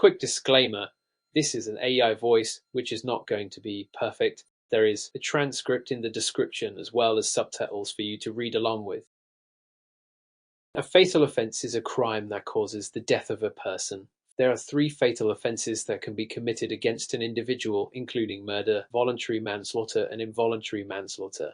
Quick disclaimer, this is an AI voice, which is not going to be perfect. There is a transcript in the description as well as subtitles for you to read along with. A fatal offence is a crime that causes the death of a person. There are 3 fatal offences that can be committed against an individual, including murder, voluntary manslaughter, and involuntary manslaughter.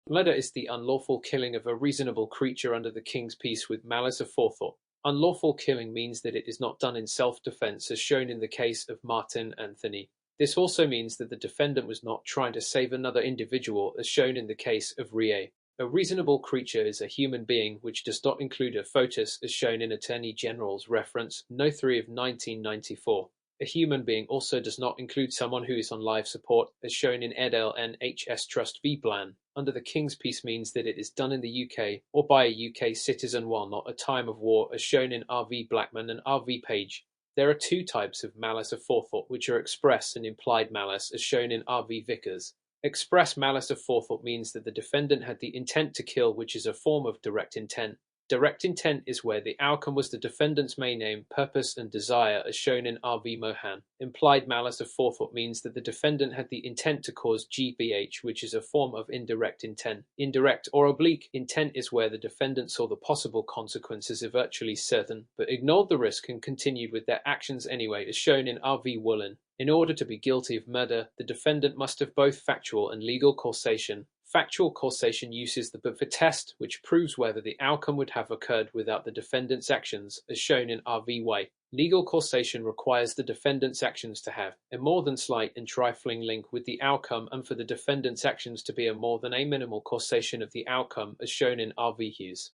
Murder is the unlawful killing of a reasonable creature under the King's peace with malice aforethought. Unlawful killing means that it is not done in self-defense, as shown in the case of Martin Anthony. This also means that the defendant was not trying to save another individual, as shown in the case of Rie. A reasonable creature is a human being, which does not include a foetus, as shown in Attorney General's reference No. 3 of 1994. A human being also does not include someone who is on life support, as shown in Edel and HS Trust v. Bland. Under the King's peace means that it is done in the UK or by a UK citizen while not a time of war, as shown in R.V. Blackman and R.V. Page. There are 2 types of malice aforethought, which are express and implied malice, as shown in R.V. Vickers. Express malice aforethought means that the defendant had the intent to kill, which is a form of direct intent. Direct intent is where the outcome was the defendant's main aim, purpose, and desire, as shown in R.V. Mohan. Implied malice aforethought means that the defendant had the intent to cause GBH, which is a form of indirect intent. Indirect or oblique intent is where the defendant saw the possible consequences as virtually certain, but ignored the risk and continued with their actions anyway, as shown in R.V. Woolen. In order to be guilty of murder, the defendant must have both factual and legal causation. Factual causation uses the Buffer test, which proves whether the outcome would have occurred without the defendant's actions, as shown in R.V. White. Legal causation requires the defendant's actions to have a more than slight and trifling link with the outcome, and for the defendant's actions to be a more than a minimal causation of the outcome, as shown in R.V. Hughes.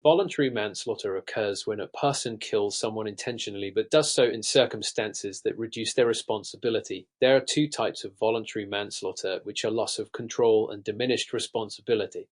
Voluntary manslaughter occurs when a person kills someone intentionally but does so in circumstances that reduce their responsibility. There are 2 types of voluntary manslaughter, which are loss of control and diminished responsibility.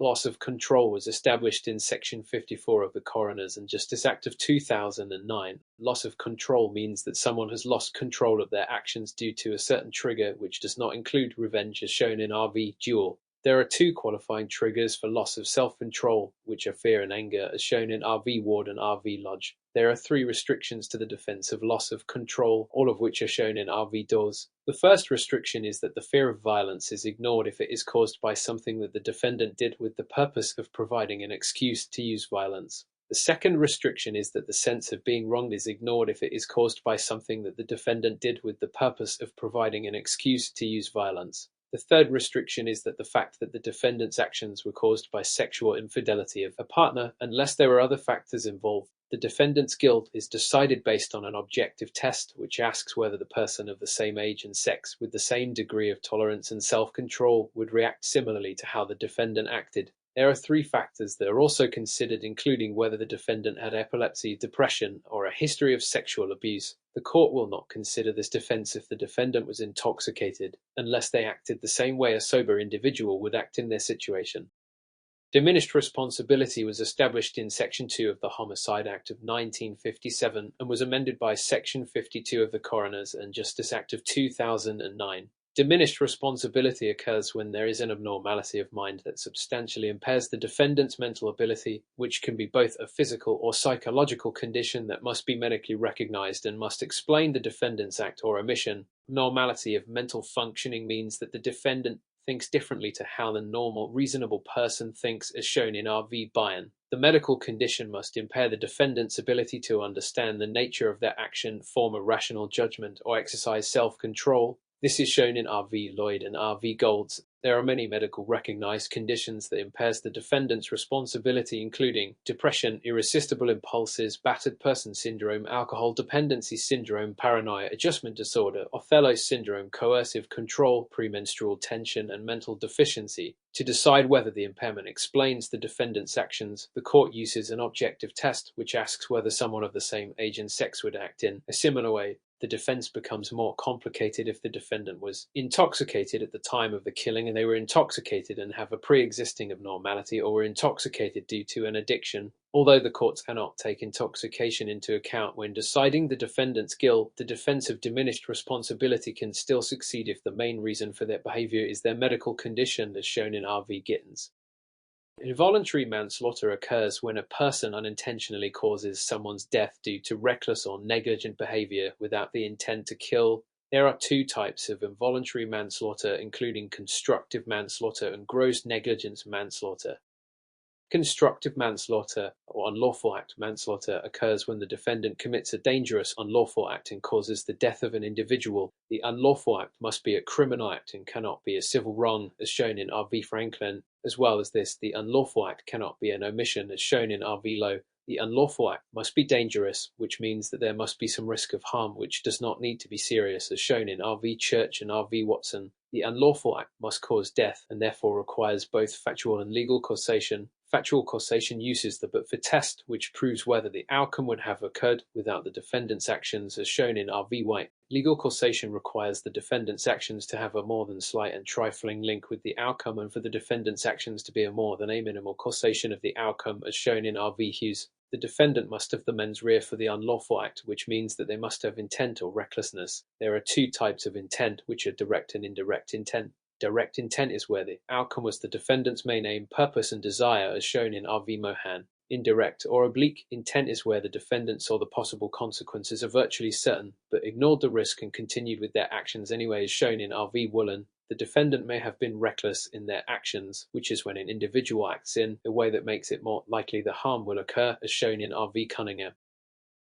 Loss of control was established in Section 54 of the Coroners and Justice Act of 2009. Loss of control means that someone has lost control of their actions due to a certain trigger, which does not include revenge, as shown in R.V. Jewell. There are 2 qualifying triggers for loss of self-control, which are fear and anger, as shown in R.V. Ward and R.V. Lodge. There are 3 restrictions to the defense of loss of control, all of which are shown in R.V. Dawes. The first restriction is that the fear of violence is ignored if it is caused by something that the defendant did with the purpose of providing an excuse to use violence. The second restriction is that the sense of being wronged is ignored if it is caused by something that the defendant did with the purpose of providing an excuse to use violence. The third restriction is that the fact that the defendant's actions were caused by sexual infidelity of a partner, unless there are other factors involved. The defendant's guilt is decided based on an objective test, which asks whether the person of the same age and sex with the same degree of tolerance and self-control would react similarly to how the defendant acted. There are 3 factors that are also considered, including whether the defendant had epilepsy, depression, or a history of sexual abuse. The court will not consider this defense if the defendant was intoxicated, unless they acted the same way a sober individual would act in their situation. Diminished responsibility was established in Section 2 of the Homicide Act of 1957 and was amended by Section 52 of the Coroners and Justice Act of 2009. Diminished responsibility occurs when there is an abnormality of mind that substantially impairs the defendant's mental ability, which can be both a physical or psychological condition that must be medically recognized and must explain the defendant's act or omission. Abnormality of mental functioning means that the defendant thinks differently to how the normal, reasonable person thinks, as shown in R.V. Bayan. The medical condition must impair the defendant's ability to understand the nature of their action, form a rational judgment, or exercise self-control. This is shown in R.V. Lloyd and R.V. Golds. There are many medical recognized conditions that impairs the defendant's responsibility, including depression, irresistible impulses, battered person syndrome, alcohol dependency syndrome, paranoia, adjustment disorder, Othello syndrome, coercive control, premenstrual tension, and mental deficiency. To decide whether the impairment explains the defendant's actions, the court uses an objective test which asks whether someone of the same age and sex would act in a similar way. The defense becomes more complicated if the defendant was intoxicated at the time of the killing and they were intoxicated and have a pre-existing abnormality, or were intoxicated due to an addiction. Although the courts cannot take intoxication into account when deciding the defendant's guilt, the defense of diminished responsibility can still succeed if the main reason for their behavior is their medical condition, as shown in R.V. Gittins. Involuntary manslaughter occurs when a person unintentionally causes someone's death due to reckless or negligent behavior without the intent to kill. There are two types of involuntary manslaughter, including constructive manslaughter and gross negligence manslaughter. Constructive manslaughter or unlawful act manslaughter occurs when the defendant commits a dangerous, unlawful act and causes the death of an individual. The unlawful act must be a criminal act and cannot be a civil wrong, as shown in R.V. Franklin. As well as this, the unlawful act cannot be an omission, as shown in R.V. Lowe. The unlawful act must be dangerous, which means that there must be some risk of harm which does not need to be serious, as shown in R.V. Church and R.V. Watson. The unlawful act must cause death and therefore requires both factual and legal causation. Factual causation uses the but-for test, which proves whether the outcome would have occurred without the defendant's actions, as shown in R.V. White. Legal causation requires the defendant's actions to have a more than slight and trifling link with the outcome, and for the defendant's actions to be a more than a minimal causation of the outcome, as shown in R.V. Hughes. The defendant must have the mens rea for the unlawful act, which means that they must have intent or recklessness. There are two types of intent, which are direct and indirect intent. Direct intent is where the outcome was the defendant's main aim, purpose, and desire, as shown in R.V. Mohan. Indirect or oblique intent is where the defendant saw the possible consequences are virtually certain, but ignored the risk and continued with their actions anyway, as shown in R.V. Woolen. The defendant may have been reckless in their actions, which is when an individual acts in a way that makes it more likely the harm will occur, as shown in R.V. Cunningham.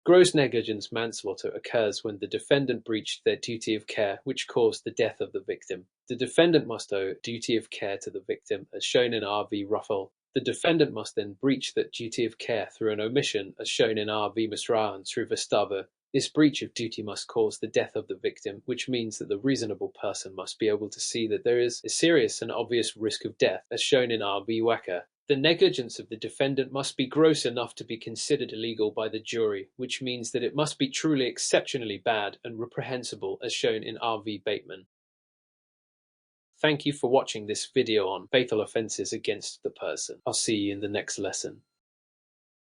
Gross negligence manslaughter occurs when the defendant breached their duty of care, which caused the death of the victim. The defendant must owe duty of care to the victim, as shown in R.V. Ruffle. The defendant must then breach that duty of care through an omission, as shown in R.V. Misra and Srivastava. This breach of duty must cause the death of the victim, which means that the reasonable person must be able to see that there is a serious and obvious risk of death, as shown in R.B. Wacker. The negligence of the defendant must be gross enough to be considered illegal by the jury, which means that it must be truly exceptionally bad and reprehensible, as shown in R.V. Bateman. Thank you for watching this video on fatal offences against the person. I'll see you in the next lesson.